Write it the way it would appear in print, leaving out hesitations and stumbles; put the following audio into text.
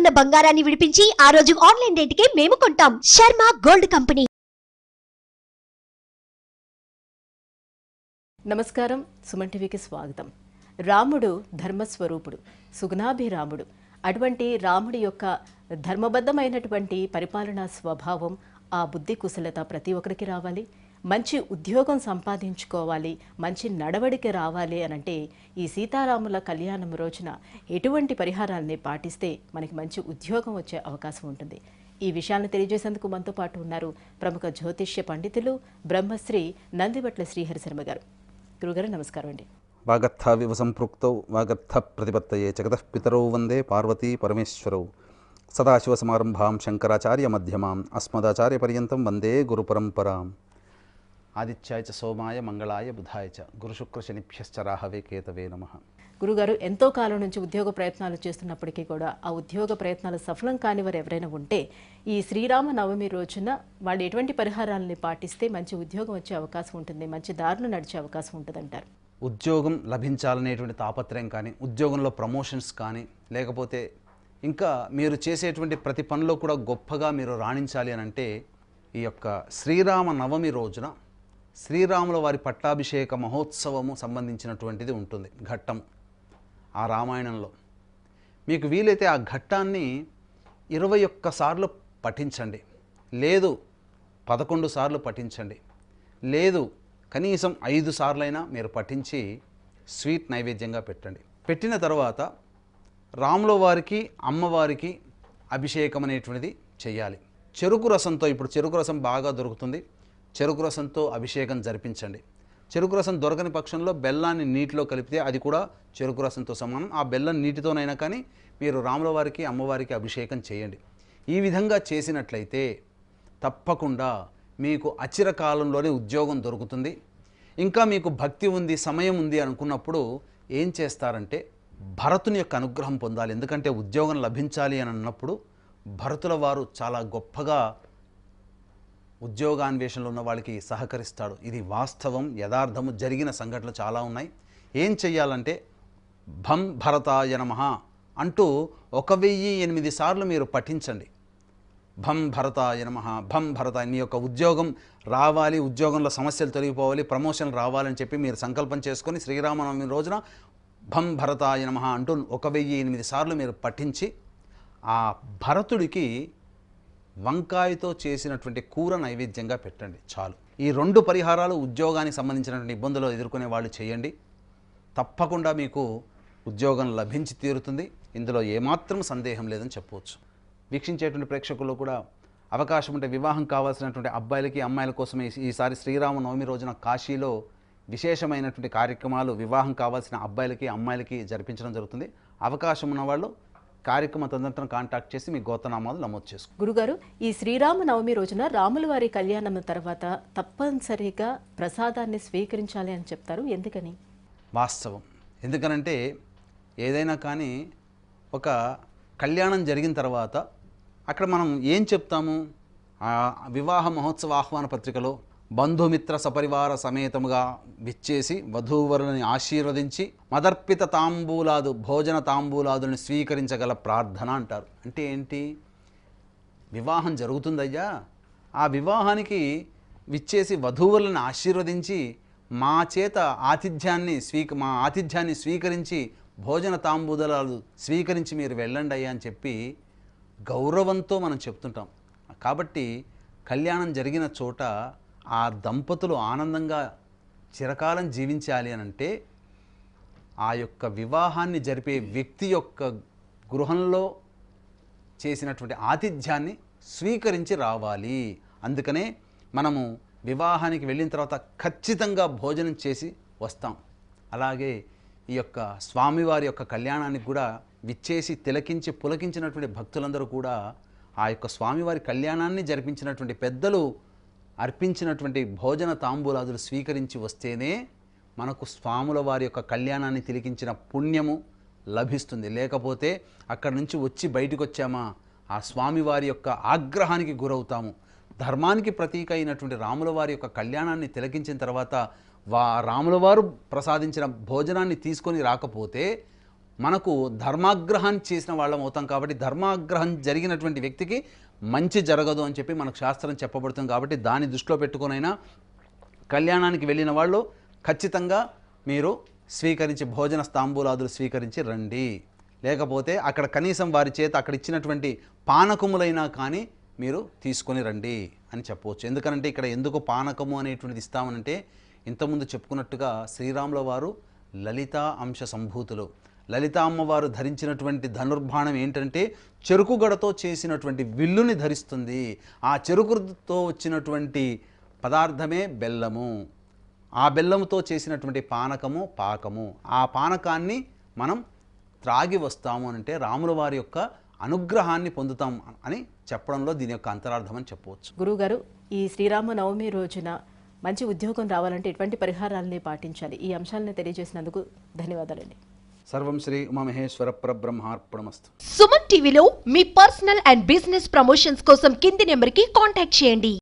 ఉన్న బంగారాన్ని విడిపించి ఆ రోజు ఆన్లైన్ రేటుకే మేము కొంటాం. Sharma gold company. నమస్కారం, సుమన్ టీవీకి స్వాగతం. రాముడు ధర్మస్వరూపుడు, సుగుణాభిరాముడు. అటువంటి రాముడి యొక్క ధర్మబద్ధమైనటువంటి పరిపాలనా స్వభావం, ఆ బుద్ధి కుశలత ప్రతి ఒక్కరికి రావాలి. మంచి ఉద్యోగం సంపాదించుకోవాలి, మంచి నడవడికి రావాలి అనంటే ఈ సీతారాముల కళ్యాణం రోజున ఎటువంటి పరిహారాన్ని పాటిస్తే మనకి మంచి ఉద్యోగం వచ్చే అవకాశం ఉంటుంది. ఈ విషయాలను తెలియజేసేందుకు మనతో పాటు ఉన్నారు ప్రముఖ జ్యోతిష్య పండితులు బ్రహ్మశ్రీ నందిబట్ల శ్రీహరి శర్మ గారు. గురుగారు నమస్కారం అండి. వాగర్థ వివ సంపృక్తౌ వాగర్థ ప్రతిపత్తయే జగతః పితరౌ వందే పార్వతీ పరమేశ్వరౌ. సదాశివసమారంభాం శంకరాచార్య మధ్యమాం అస్మదాచార్య పర్యంతం వందే గురు పరంపరాం. ఆదిత్యాయ చ సోమాయ మంగళాయ బుధాయ చ గురుశుక్ర శనిభ్యశ్చ రాహవే కేతవే నమః. గురుగారు, ఎంతో కాలం నుంచి ఉద్యోగ ప్రయత్నాలు చేస్తున్నప్పటికీ కూడా ఆ ఉద్యోగ ప్రయత్నాలు సఫలం కాని వారు ఎవరైనా ఉంటే ఈ శ్రీరామ నవమి రోజున వాళ్ళు ఎటువంటి పరిహారాలని పాటిస్తే మంచి ఉద్యోగం వచ్చే అవకాశం ఉంటుంది, మంచి దారులు నడిచే అవకాశం ఉంటుంది అంటారు? ఉద్యోగం లభించాలనేటువంటి తాపత్రయం కానీ, ఉద్యోగంలో ప్రమోషన్స్ కానీ, లేకపోతే ఇంకా మీరు చేసేటువంటి ప్రతి పనిలో కూడా గొప్పగా మీరు రాణించాలి అని అంటే ఈ యొక్క శ్రీరామ నవమి రోజున శ్రీరాముల వారి పట్టాభిషేక మహోత్సవము సంబంధించినటువంటిది ఉంటుంది, ఘట్టం. ఆ రామాయణంలో మీకు వీలైతే ఆ ఘట్టాన్ని 21 సార్లు పఠించండి, లేదు 11 సార్లు పఠించండి, లేదు కనీసం 5 సార్లైనా మీరు పఠించి స్వీట్ నైవేద్యంగా పెట్టండి. పెట్టిన తర్వాత రాముల వారికి అమ్మవారికి అభిషేకం అనేటువంటిది చేయాలి. చెరుకు రసంతో, ఇప్పుడు చెరుకు రసం బాగా దొరుకుతుంది, చెరుకు రసంతో అభిషేకం జరిపించండి. చెరుకు రసం దొరకని పక్షంలో బెల్లాన్ని నీటిలో కలిపితే అది కూడా చెరుకు రసంతో సమానం. ఆ బెల్లం నీటితోనైనా కానీ మీరు రాముల వారికి అమ్మవారికి అభిషేకం చేయండి. ఈ విధంగా చేసినట్లయితే తప్పకుండా మీకు అచిరకాలంలోనే ఉద్యోగం దొరుకుతుంది. ఇంకా మీకు భక్తి ఉంది, సమయం ఉంది అనుకున్నప్పుడు ఏం చేస్తారంటే భరతుని యొక్క అనుగ్రహం పొందాలి. ఎందుకంటే ఉద్యోగం లభించాలి అని అన్నప్పుడు భరతుల వారు చాలా గొప్పగా ఉద్యోగాన్వేషణలో ఉన్న వాళ్ళకి సహకరిస్తాడు. ఇది వాస్తవం, యథార్థము, జరిగిన సంఘటనలు చాలా ఉన్నాయి. ఏం చెయ్యాలంటే భం భరతాయ నమః అంటూ 1008 సార్లు మీరు పఠించండి. భం భరతాయ నమః, భం భరతాయ. మీ యొక్క ఉద్యోగం రావాలి, ఉద్యోగంలో సమస్యలు తొలగిపోవాలి, ప్రమోషన్ రావాలని చెప్పి మీరు సంకల్పం చేసుకొని శ్రీరామనవమి రోజున భం భరతాయ నమః అంటూ 1008 సార్లు మీరు పఠించి ఆ భరతుడికి వంకాయతో చేసినటువంటి కూర నైవేద్యంగా పెట్టండి, చాలు. ఈ 2 పరిహారాలు ఉద్యోగానికి సంబంధించినటువంటి ఇబ్బందులు ఎదుర్కొనే వాళ్ళు చేయండి. తప్పకుండా మీకు ఉద్యోగం లభించి తీరుతుంది. ఇందులో ఏమాత్రం సందేహం లేదని చెప్పవచ్చు. వీక్షించేటువంటి ప్రేక్షకులు కూడా అవకాశం ఉంటే వివాహం కావాల్సినటువంటి అబ్బాయిలకి అమ్మాయిల కోసమే ఈసారి శ్రీరామ నవమి రోజున కాశీలో విశేషమైనటువంటి కార్యక్రమాలు వివాహం కావాల్సిన అబ్బాయిలకి అమ్మాయిలకి జరిపించడం జరుగుతుంది. అవకాశం ఉన్నవాళ్ళు కార్యక్రమ తదనంతరం కాంటాక్ట్ చేసి మీ గోత్రనామాలు నమోదు చేసుకోండి. గురుగారు, ఈ శ్రీరామ నవమి రోజున రాముల వారి కళ్యాణం తర్వాత తప్పనిసరిగా ప్రసాదాన్ని స్వీకరించాలి అని చెప్తారు, ఎందుకని? వాస్తవం. ఎందుకనంటే ఏదైనా కానీ ఒక కళ్యాణం జరిగిన తర్వాత అక్కడ మనం ఏం చెప్తాము? వివాహ మహోత్సవ ఆహ్వాన పత్రికలో బంధుమిత్ర సపరివార సమేతముగా విచ్చేసి వధూవరులని ఆశీర్వదించి మదర్పిత తాంబూలాదు భోజన తాంబూలాదులను స్వీకరించగల ప్రార్థన అంటారు. అంటే ఏంటి? వివాహం జరుగుతుందయ్యా, ఆ వివాహానికి విచ్చేసి వధూవరులను ఆశీర్వదించి మా చేత మా ఆతిథ్యాన్ని స్వీకరించి భోజన తాంబూలాలు స్వీకరించి మీరు వెళ్ళండి అయ్యా అని చెప్పి గౌరవంతో మనం చెప్తుంటాం. కాబట్టి కళ్యాణం జరిగిన చోట ఆ దంపతులు ఆనందంగా చిరకాలం జీవించాలి అని అంటే ఆ యొక్క వివాహాన్ని జరిపే వ్యక్తి యొక్క గృహంలో చేసినటువంటి ఆతిథ్యాన్ని స్వీకరించి రావాలి. అందుకనే మనము వివాహానికి వెళ్ళిన తర్వాత ఖచ్చితంగా భోజనం చేసి వస్తాం. అలాగే ఈ యొక్క స్వామివారి యొక్క కళ్యాణానికి కూడా విచ్చేసి తిలకించి పులకించినటువంటి భక్తులందరూ కూడా ఆ యొక్క స్వామివారి కళ్యాణాన్ని జరిపించినటువంటి పెద్దలు అర్పించినటువంటి భోజన తాంబూలాదులు స్వీకరించి వస్తేనే మనకు స్వాముల వారి యొక్క కళ్యాణాన్ని తిలకించిన పుణ్యము లభిస్తుంది. లేకపోతే అక్కడి నుంచి వచ్చి బయటకు వచ్చామా ఆ స్వామివారి యొక్క ఆగ్రహానికి గురవుతాము. ధర్మానికి ప్రతీక అయినటువంటి రాముల వారి యొక్క కళ్యాణాన్ని తిలకించిన తర్వాత రాముల వారు ప్రసాదించిన భోజనాన్ని తీసుకొని రాకపోతే మనకు ధర్మాగ్రహం చేసిన వాళ్ళం అవుతాం. కాబట్టి ధర్మాగ్రహం జరిగినటువంటి వ్యక్తికి మంచి జరగదు అని చెప్పి మనకు శాస్త్రం చెప్పబడుతుంది. కాబట్టి దాన్ని దృష్టిలో పెట్టుకొనైనా కళ్యాణానికి వెళ్ళిన వాళ్ళు ఖచ్చితంగా మీరు స్వీకరించి భోజన స్తాంబూలాదులు స్వీకరించి రండి. లేకపోతే అక్కడ కనీసం వారి చేత అక్కడ ఇచ్చినటువంటి పానకములైనా కానీ మీరు తీసుకొని రండి అని చెప్పవచ్చు. ఎందుకనంటే ఇక్కడ ఎందుకు పానకము అనేటువంటిది ఇస్తామనంటే ఇంతకుముందు చెప్పుకున్నట్టుగా శ్రీరాముల వారు లలితా అంశ సంభూతులు. లలిత అమ్మవారు ధరించినటువంటి ధనుర్బాణం ఏంటంటే చెరుకుగడతో చేసినటువంటి విల్లుని ధరిస్తుంది. ఆ చెరుకుతో వచ్చినటువంటి పదార్థమే బెల్లము. ఆ బెల్లముతో చేసినటువంటి పాకము. ఆ పానకాన్ని మనం త్రాగి వస్తాము అంటే రాముల వారి యొక్క అనుగ్రహాన్ని పొందుతాం అని చెప్పడంలో దీని యొక్క అంతరార్థం అని చెప్పవచ్చు. గురువుగారు, ఈ శ్రీరామ నవమి రోజున మంచి ఉద్యోగం రావాలంటే ఎటువంటి పరిహారాలని పాటించాలి? ఈ అంశాలను తెలియజేసినందుకు ధన్యవాదాలండి. సర్వం శ్రీ ఉమామహేశ్వర పరబ్రహ్మార్పణమస్తు. సుమన్ టీవీలో మీ పర్సనల్ అండ్ బిజినెస్ ప్రమోషన్స్ కోసం కింది నెంబర్కి కాంటాక్ట్ చేయండి.